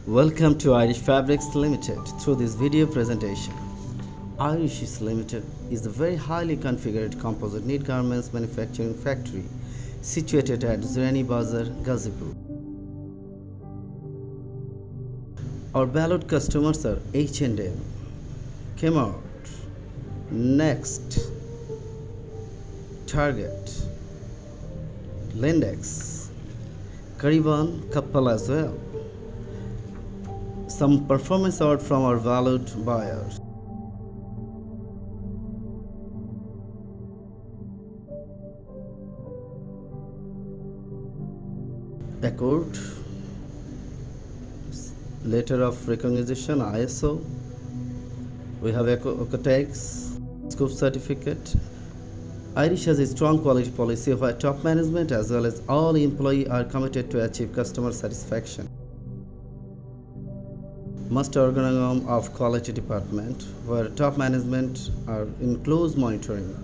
Welcome to Irish Fabrics Limited. Through this video presentation, Irish Limited is a very highly configured composite knit garments manufacturing factory situated at Zurani Bazar, Gazipur. Our valued customers are H&M, Kmart, Next, Target, Lindex, Kariban, Kappal as well. Some performance art from our valued buyers. Accord, letter of recognition ISO. We have Ecotex, scope certificate. Irish has a strong quality policy where top management as well as all employees are committed to achieve customer satisfaction. Master organograph of quality department where top management are in close monitoring.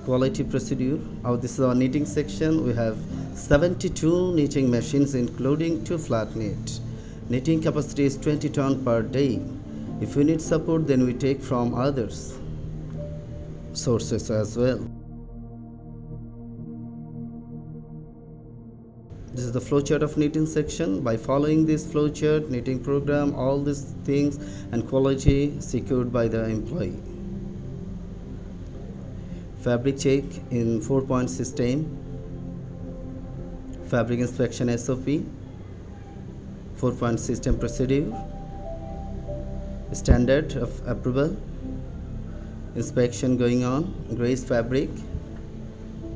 Quality procedure. This is our knitting section. We have 72 knitting machines including 2 flat knit. Knitting capacity is 20 ton per day. If we need support, then we take from others sources as well. This is the flowchart of knitting section. By following this flowchart, knitting program, all these things and quality secured by the employee. Fabric check in 4-point system. Fabric inspection SOP. 4-point system procedure. Standard of approval. Inspection going on. Grace fabric.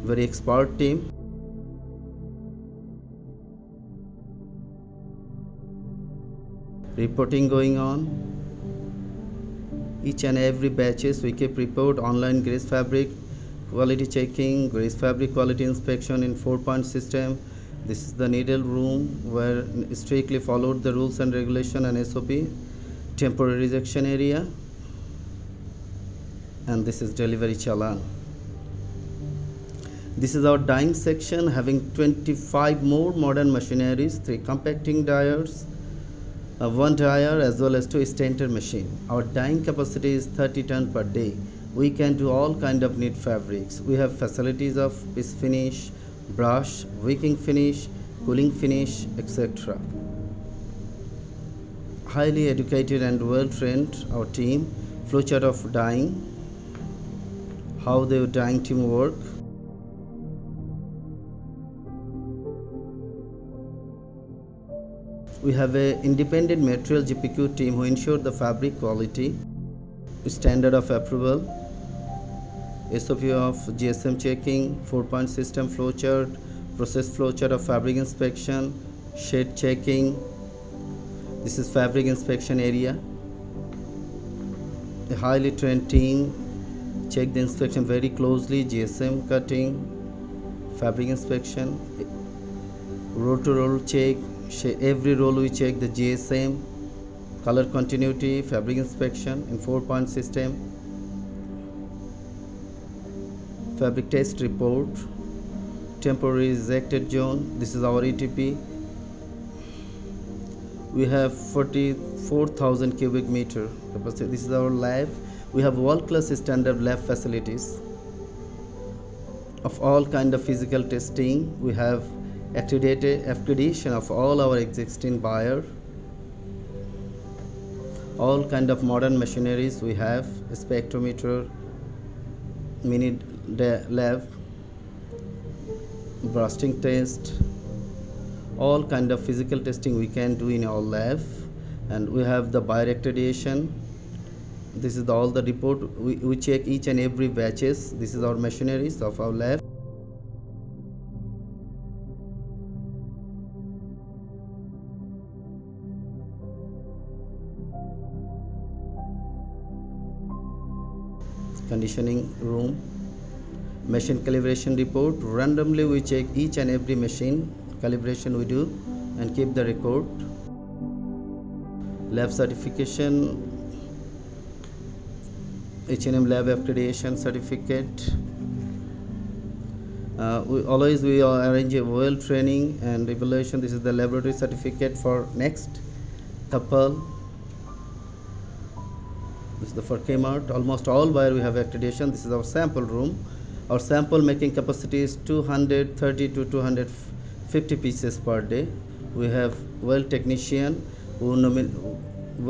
Very expert team. Reporting going on. Each and every batches we keep report online grace fabric quality checking, grace fabric quality inspection in 4-point system. This is the needle room where strictly followed the rules and regulation and SOP. Temporary rejection area, and this is delivery challan. This is our dyeing section having 25 more modern machineries, 3 compacting dryers, 1 dryer as well as 2 stainter machine. Our dyeing capacity is 30 ton per day. We can do all kind of knit fabrics. We have facilities of piece finish, brush, wicking finish, cooling finish, etc. Highly educated and well trained our team. Flowchart of dyeing, how the dyeing team work. We have an independent material GPQ team who ensure the fabric quality, standard of approval, SOP of GSM checking, 4-point system flowchart, process flowchart of fabric inspection, shade checking. This is fabric inspection area. A highly trained team check the inspection very closely, GSM cutting, fabric inspection, roll to roll check. Every roll we check the GSM, color continuity, fabric inspection in 4-point system, fabric test report, temporary rejected zone. This is our ETP. We have 44,000 cubic meter capacity. This is our lab. We have world-class standard lab facilities of all kind of physical testing. We have accreditation of all our existing buyer. All kind of modern machineries we have, spectrometer, mini lab, bursting test, all kind of physical testing we can do in our lab. And we have the buyer accreditation. This is all the report. We check each and every batches. This is our machineries of our lab. Conditioning room, machine calibration report. Randomly we check each and every machine calibration we do and keep the record. Lab certification, H&M lab accreditation certificate, We arrange a well training and evaluation. This is the laboratory certificate for next couple. This is the for Kmart. Almost all buyer we have accreditation. This is our sample room. Our sample making capacity is 230 to 250 pieces per day. We have well technician, well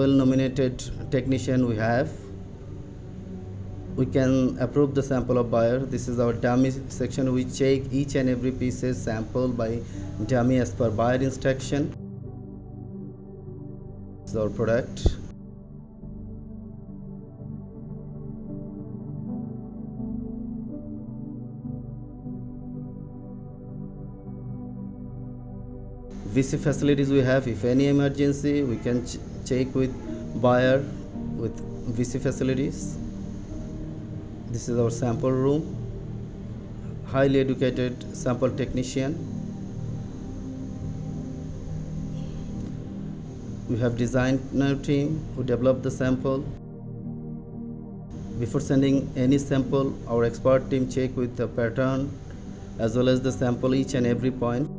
nominated technician we have. We can approve the sample of buyer. This is our dummy section. We check each and every pieces sample by dummy as per buyer instruction. This is our product. VC facilities we have. If any emergency, we can check with buyer with VC facilities. This is our sample room. Highly educated sample technician. We have designer team who develop the sample. Before sending any sample, our expert team check with the pattern as well as the sample each and every point.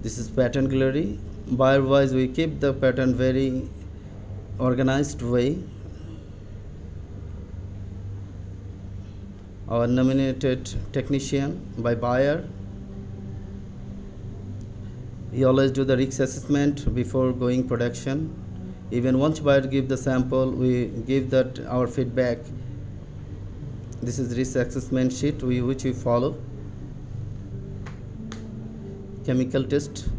This is pattern gallery. Buyer wise, we keep the pattern very organized way. Our nominated technician by buyer, he always do the risk assessment before going production. Even once buyer give the sample, we give that our feedback. This is risk assessment sheet which we follow. Chemical test.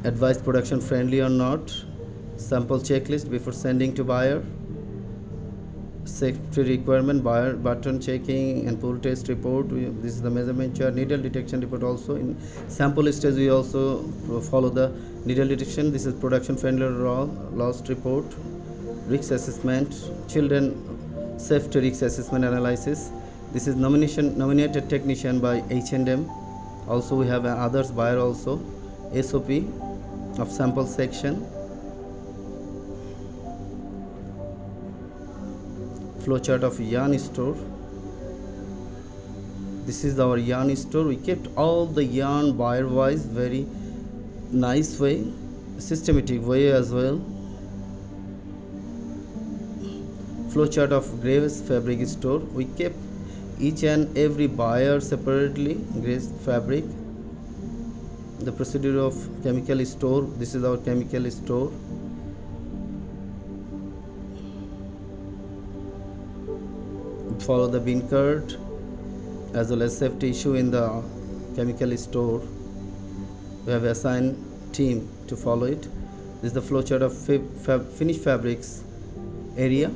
Advice production friendly or not. Sample checklist before sending to buyer. Safety requirement, buyer button checking and pull test report. This is the measurement chart. Needle detection report also. In sample stage we also follow the needle detection. This is production friendly or lost report. Risk assessment, children safety risk assessment analysis. This is nominated technician by H&M. Also we have others buyer also. SOP of sample section. Flowchart of yarn store. This is our yarn store. We kept all the yarn buyer wise, very nice way, systematic way as well. Flowchart of Graves fabric store. We kept each and every buyer separately. Graves fabric. The procedure of chemical store. This is our chemical store. Follow the bin card as well as safety issue in the chemical store. We have assigned team to follow it. This is the flowchart of finished fabrics area.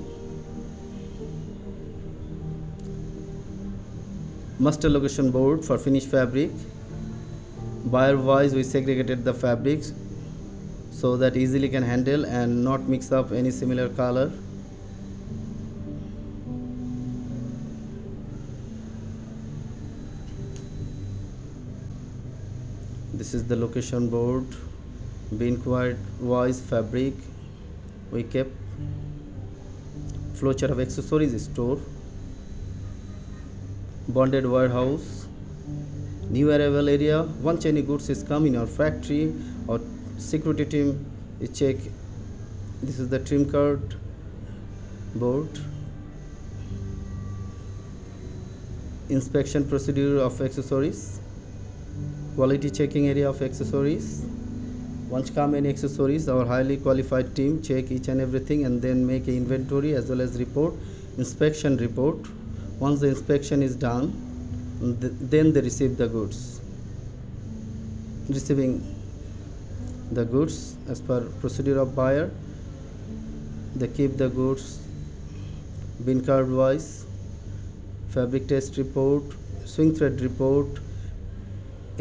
Master location board for finished fabric. Buyer wise, we segregated the fabrics so that easily can handle and not mix up any similar color. This is the location board. Bin wise fabric we kept. Flowchart of accessories store. Bonded warehouse. New arrival area. Once any goods is come in our factory, our security team is check. This is the trim card board. Inspection procedure of accessories. Quality checking area of accessories. Once come any accessories, our highly qualified team check each and everything and then make an inventory as well as report, inspection report. Once the inspection is done, then they receive the goods. Receiving the goods as per procedure of buyer, they keep the goods bin card wise, fabric test report, swing thread report,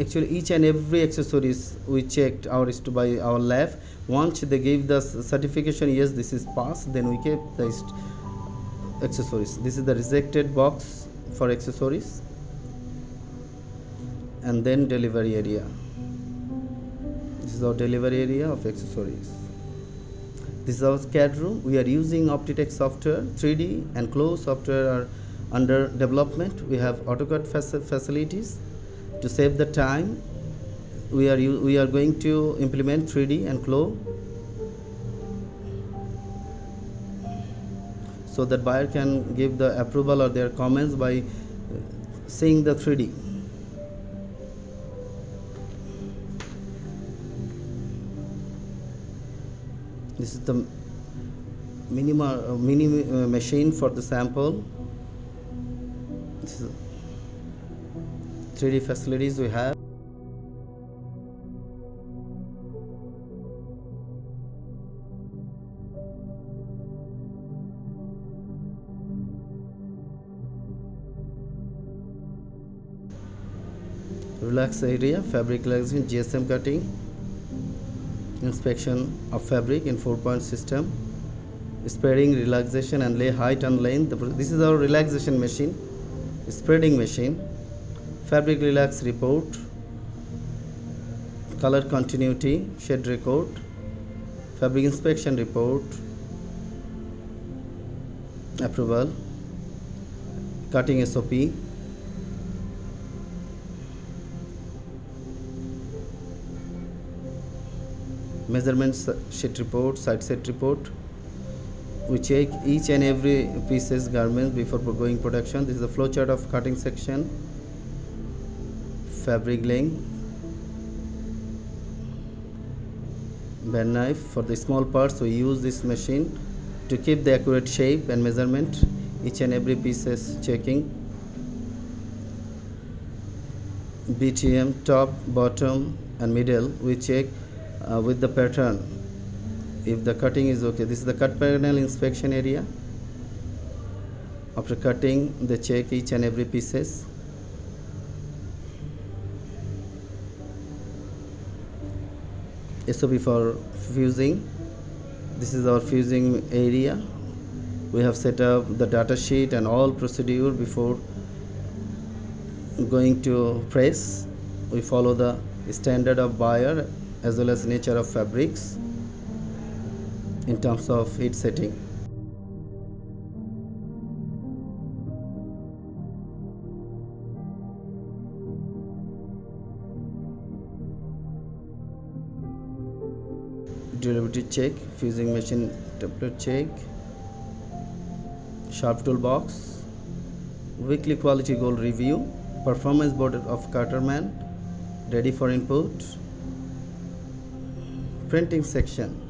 Actually, each and every accessories we checked by our lab. Once they give the certification, yes, this is passed, then we keep the accessories. This is the rejected box for accessories, and then delivery area. This is our delivery area of accessories. This is our CAD room. We are using Optitech software. 3D and Flow software are under development. We have AutoCAD facilities. To save the time, we are going to implement 3D and Flow so that buyer can give the approval or their comments by seeing the 3D. This is the mini machine for the sample. This is 3D facilities we have. Relax area, fabric relaxation, GSM cutting, inspection of fabric in 4-point system, spreading, relaxation and lay height and length. This is our relaxation machine, spreading machine, fabric relax report, color continuity, shade record, fabric inspection report, approval, cutting SOP, measurement sheet report, side set report. We check each and every pieces garments before going production. This is the flow chart of cutting section, fabric length, bend knife. For the small parts we use this machine to keep the accurate shape and measurement. Each and every pieces checking. BTM, top, bottom and middle we check with the pattern if the cutting is okay. This is the cut panel inspection area. After cutting, they check each and every pieces. SOP for fusing. This is our fusing area. We have set up the data sheet and all procedure before going to press. We follow the standard of buyer as well as nature of fabrics in terms of heat setting. Durability check, fusing machine template check, sharp tool box, weekly quality goal review, performance board of Cutterman, ready for input. Printing section.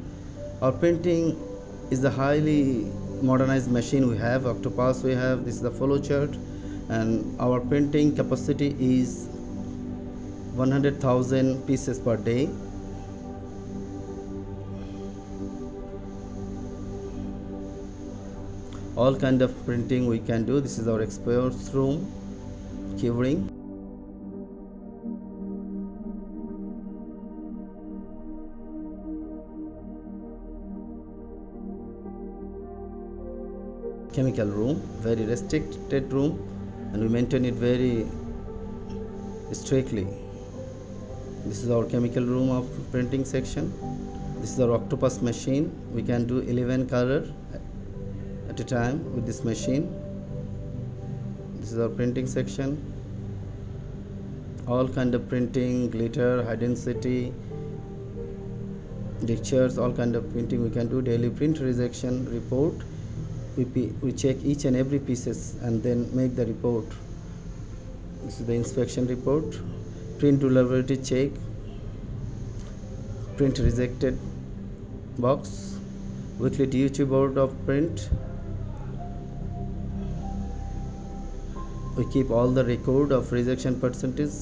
Our printing is the highly modernized machine we have. Octopus we have. This is the flow chart, and our printing capacity is 100,000 pieces per day. All kind of printing we can do. This is our experts room, curing. Chemical room, very restricted room, and we maintain it very strictly. This is our chemical room of printing section. This is our octopus machine. We can do 11 color at a time with this machine. This is our printing section. All kind of printing, glitter, high density, pictures, all kind of printing we can do. Daily print rejection report. We check each and every pieces and then make the report. This is the inspection report. Print durability check, print rejected box, weekly duty board of print. We keep all the record of rejection percentage.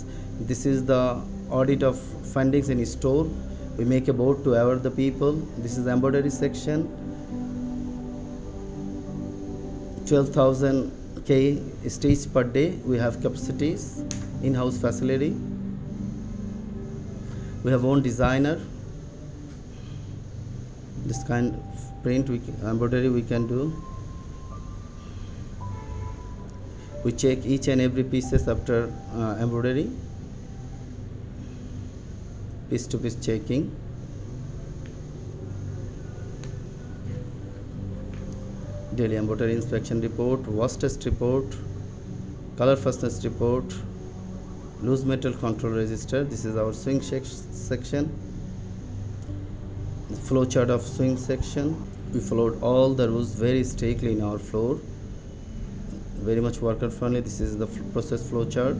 This is the audit of findings in store. We make a board to aware the people. This is the embroidery section. 12,000 K stitch per day we have capacities, in-house facility. We have own designer. This kind of print embroidery we can do. We check each and every pieces after embroidery, piece to piece checking. Daily embroidery inspection report, wash test report, color fastness report, loose metal control register. This is our swing section. The flow chart of swing section. We followed all the rules very strictly in our floor. Very much worker friendly. This is the process flow chart.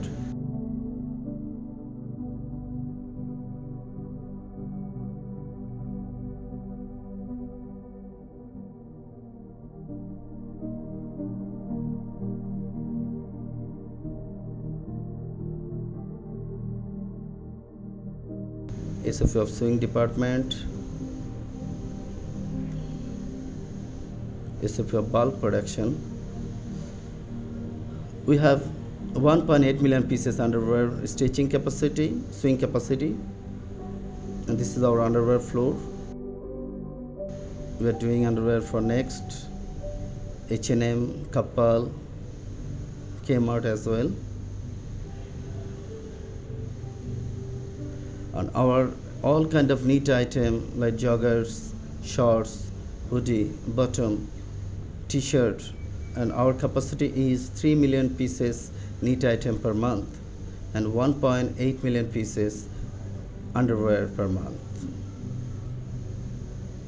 SOP of swing department, SOP of bulk production. We have 1.8 million pieces underwear stitching capacity, swing capacity, and this is our underwear floor. We are doing underwear for Next, H&M, Kappa, Kmart as well. And our all kind of neat item like joggers, shorts, hoodie, bottom, t-shirt, and our capacity is 3 million pieces neat item per month and 1.8 million pieces underwear per month.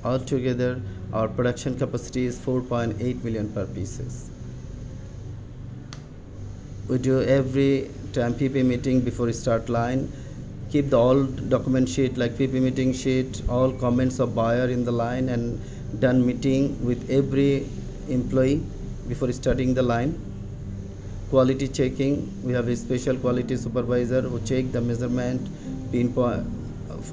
Altogether, our production capacity is 4.8 million per pieces. We do every time PP meeting before we start line. Keep the all document sheet like PP meeting sheet, all comments of buyer in the line, and done meeting with every employee before starting the line. Quality checking, we have a special quality supervisor who check the measurement, pinpoint,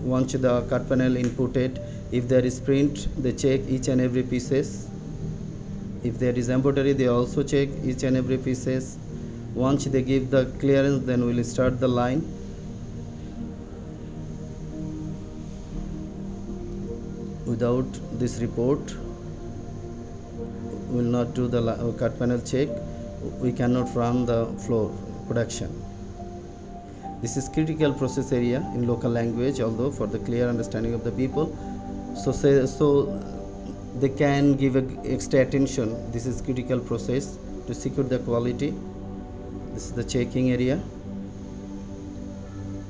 once the cut panel inputted. If there is print, they check each and every pieces. If there is embroidery, they also check each and every pieces. Once they give the clearance, then we'll start the line. Without this report, we will not do the cut panel check. We cannot run the floor production. This is critical process area in local language, although for the clear understanding of the people. So they can give extra attention. This is critical process to secure the quality. This is the checking area.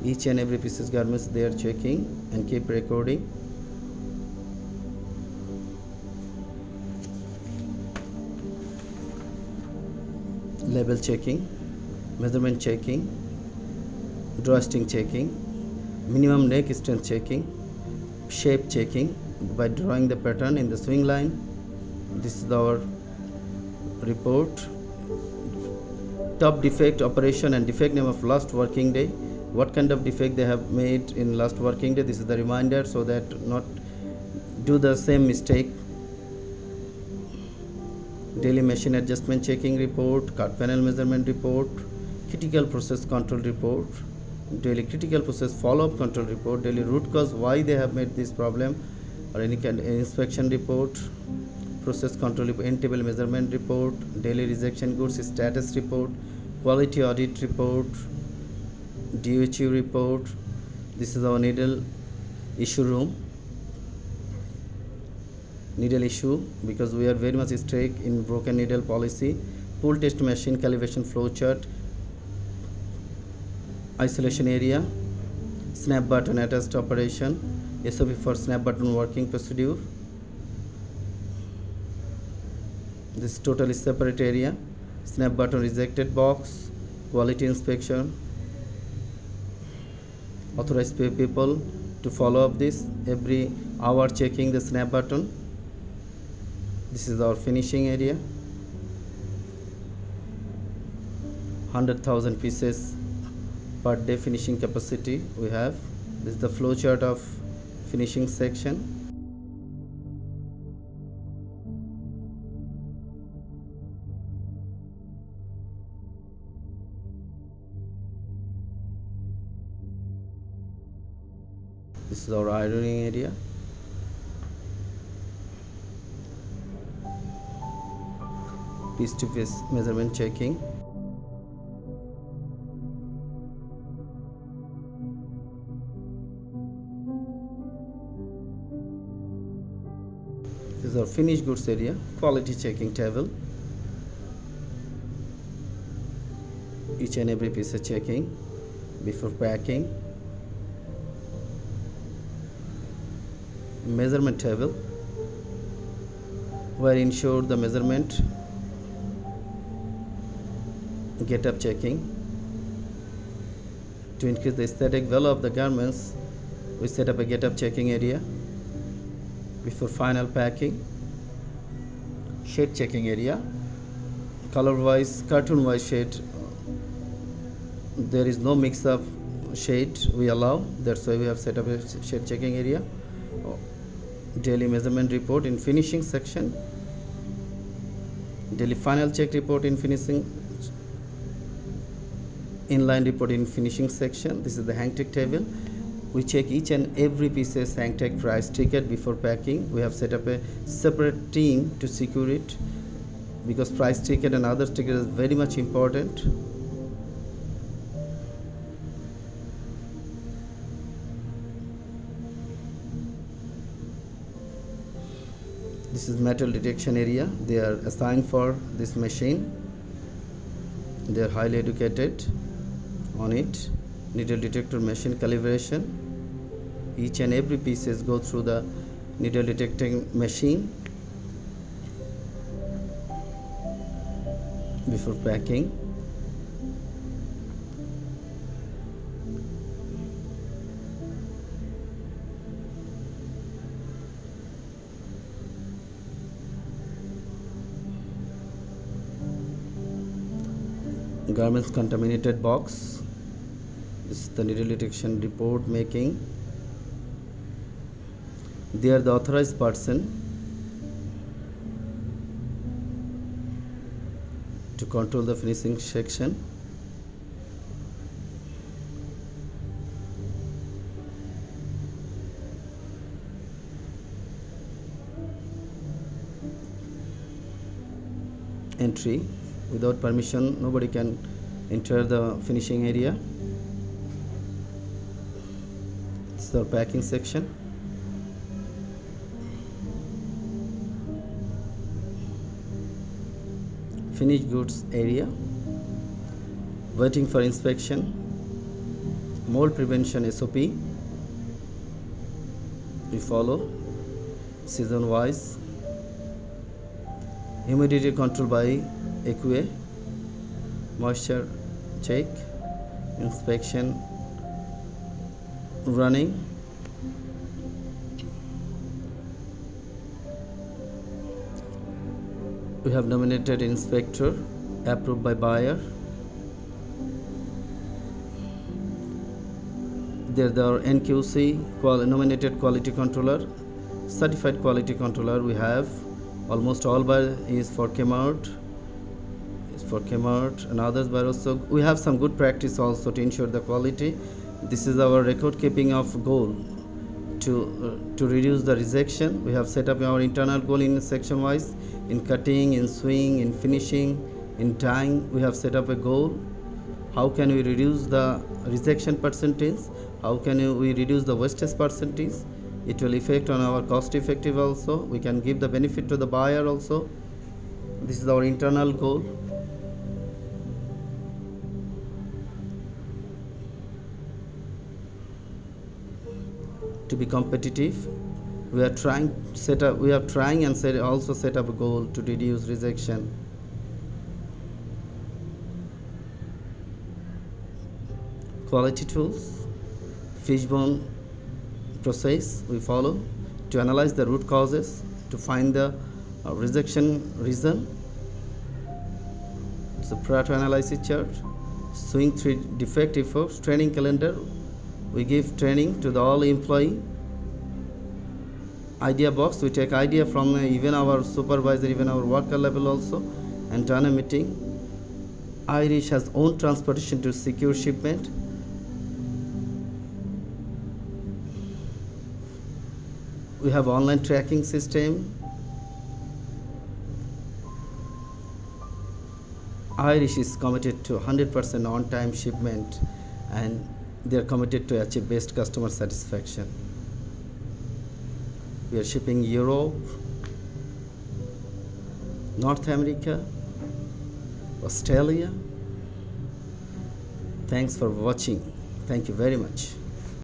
Each and every pieces garments they are checking and keep recording. Label checking, measurement checking, drawstring checking, minimum neck strength checking, shape checking by drawing the pattern in the swing line. This is our report. Top defect operation and defect name of last working day. What kind of defect they have made in last working day. This is the reminder so that not do the same mistake. Daily machine adjustment checking report, cut panel measurement report, critical process control report, daily critical process follow-up control report, daily root cause why they have made this problem, or any kind of inspection report, process control report, end table measurement report, daily rejection goods status report, quality audit report, DHU report. This is our needle issue room. Needle issue, because we are very much strict in broken needle policy. Pull test machine calibration flow chart, isolation area, snap button attached operation, SOP for snap button working procedure. This totally separate area, snap button rejected box, quality inspection, authorized people to follow up this every hour, checking the snap button. This is our finishing area. 100,000 pieces per day finishing capacity we have. This is the flow chart of finishing section. This is our ironing area. Piece-to-piece measurement checking. This is our finished goods area, quality checking table. Each and every piece of checking before packing. Measurement table, where ensure the measurement. Get up checking. To increase the aesthetic value of the garments, we set up a get up checking area before final packing. Shade checking area, color wise, cartoon wise shade. There is no mix up shade we allow, that's why we have set up a shade checking area. Daily measurement report in finishing section. Daily final check report in finishing. Inline report in finishing section. This is the hang tag table. We check each and every piece's hang tag price ticket before packing. We have set up a separate team to secure it because price ticket and other ticket is very much important. This is metal detection area. They are assigned for this machine. They are highly educated on it. Needle detector machine calibration. Each and every pieces go through the needle detecting machine before packing. Garments contaminated box. This is the needle detection report making. They are the authorized person to control the finishing section. Entry. Without permission, nobody can enter the finishing area. This is our packing section. Finished goods area. Waiting for inspection. Mold prevention SOP. We follow season wise. Humidity control by AQA, moisture check, inspection running. We have nominated inspector, approved by buyer. There are NQC, nominated quality controller, certified quality controller. We have almost all buyer is for Kmart, and others, but also we have some good practice also to ensure the quality. This is our record keeping of goal to reduce the rejection. We have set up our internal goal in section wise, in cutting, in sewing, in finishing, in dyeing. We have set up a goal. How can we reduce the rejection percentage? How can we reduce the wastage percentage? It will affect on our cost effective also. We can give the benefit to the buyer also. This is our internal goal. To be competitive, we are trying and also set up a goal to reduce rejection. Quality tools, fishbone process we follow to analyze the root causes, to find the rejection reason. It's a prior to analysis chart. Swing 3 defect efforts, training calendar. We give training to the all employee. Idea box, we take idea from even our supervisor, even our worker level also, and run a meeting. Irish has own transportation to secure shipment. We have online tracking system. Irish is committed to 100% on-time shipment, and they are committed to achieve best customer satisfaction. We are shipping Europe, North America, Australia. Thanks for watching. Thank you very much.